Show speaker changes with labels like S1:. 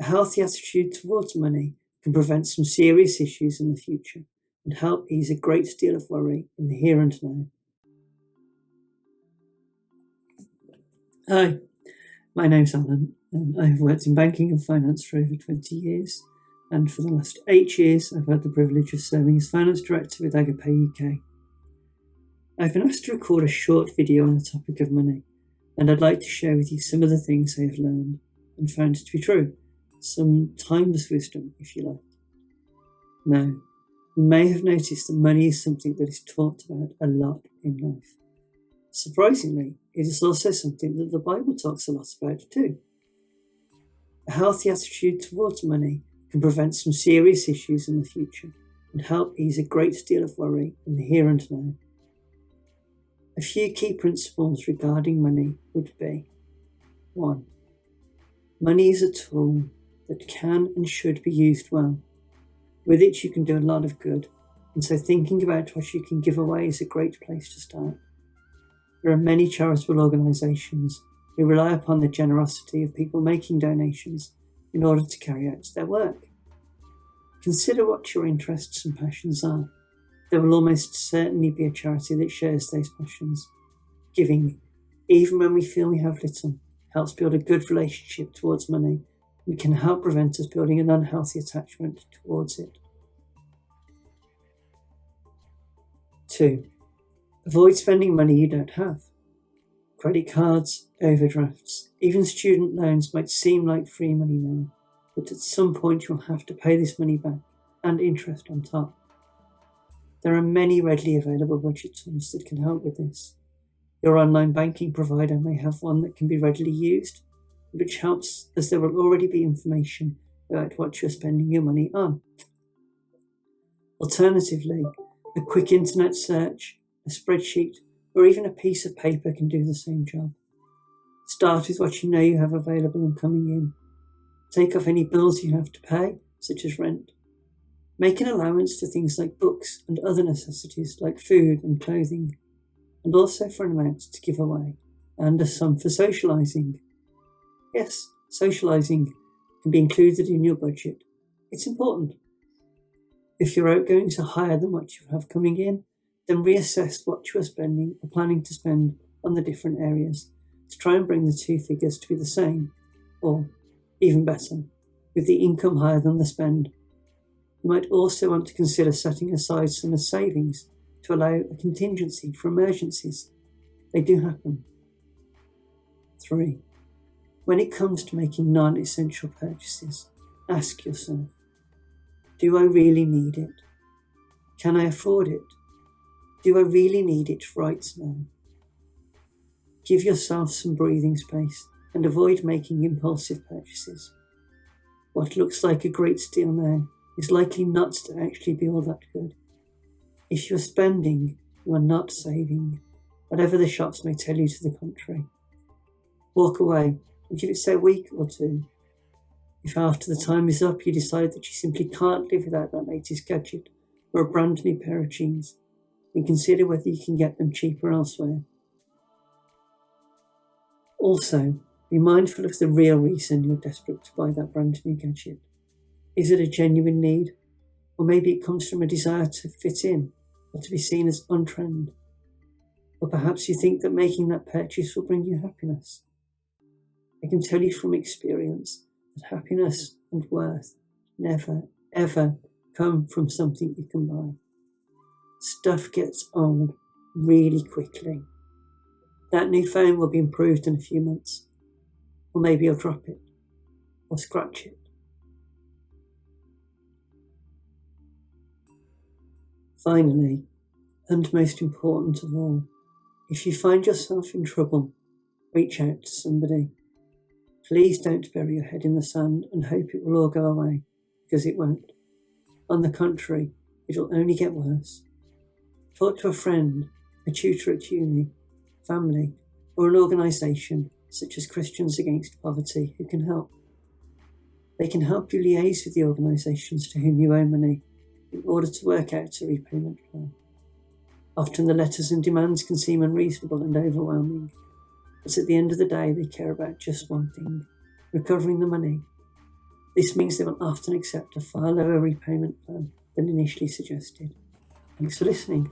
S1: A healthy attitude towards money can prevent some serious issues in the future and help ease a great deal of worry in the here and now. Hi, my name's Alan, and I have worked in banking and finance for over 20 years, and for the last 8 years I've had the privilege of serving as Finance Director with Agape UK. I've been asked to record a short video on the topic of money, and I'd like to share with you some of the things I have learned and found to be true, some timeless wisdom, if you like. Now, you may have noticed that money is something that is talked about a lot in life. Surprisingly, it is also something that the Bible talks a lot about too. A healthy attitude towards money can prevent some serious issues in the future and help ease a great deal of worry in the here and now. A few key principles regarding money would be: 1. Money is a tool that can and should be used well. With it you can do a lot of good, and so thinking about what you can give away is a great place to start. There are many charitable organisations who rely upon the generosity of people making donations in order to carry out their work. Consider what your interests and passions are. There will almost certainly be a charity that shares those passions. Giving, even when we feel we have little, helps build a good relationship towards money and can help prevent us building an unhealthy attachment towards it. 2. Avoid spending money you don't have. Credit cards, overdrafts, even student loans might seem like free money now, but at some point you'll have to pay this money back and interest on top. There are many readily available budget tools that can help with this. Your online banking provider may have one that can be readily used, which helps as there will already be information about what you're spending your money on. Alternatively, a quick internet search, a spreadsheet, or even a piece of paper can do the same job. Start with what you know you have available and coming in. Take off any bills you have to pay, such as rent. Make an allowance for things like books and other necessities like food and clothing, and also for an amount to give away, and a sum for socialising. Yes, socialising can be included in your budget. It's important. If your outgoings are higher than what you have coming in, then reassess what you are spending or planning to spend on the different areas to try and bring the two figures to be the same, or, even better, with the income higher than the spend. You might also want to consider setting aside some as savings to allow a contingency for emergencies. They do happen. 3. When it comes to making non-essential purchases, ask yourself, do I really need it? Can I afford it? Do I really need it right now? Give yourself some breathing space and avoid making impulsive purchases. What looks like a great steal now is likely not to actually be all that good. If you're spending, you are not saving, whatever the shops may tell you to the contrary. Walk away and give it say a week or two. If after the time is up you decide that you simply can't live without that latest gadget or a brand new pair of jeans, then consider whether you can get them cheaper elsewhere. Also, be mindful of the real reason you're desperate to buy that brand new gadget. Is it a genuine need? Or maybe it comes from a desire to fit in or to be seen as on trend. Or perhaps you think that making that purchase will bring you happiness. I can tell you from experience that happiness and worth never, ever come from something you can buy. Stuff gets old really quickly. That new phone will be improved in a few months. Or maybe you'll drop it or scratch it. Finally, and most important of all, if you find yourself in trouble, reach out to somebody. Please don't bury your head in the sand and hope it will all go away, because it won't. On the contrary, it will only get worse. Talk to a friend, a tutor at uni, family, or an organisation such as Christians Against Poverty who can help. They can help you liaise with the organisations to whom you owe money in order to work out a repayment plan. Often the letters and demands can seem unreasonable and overwhelming, but at the end of the day they care about just one thing: recovering the money. This means they will often accept a far lower repayment plan than initially suggested. Thanks for listening.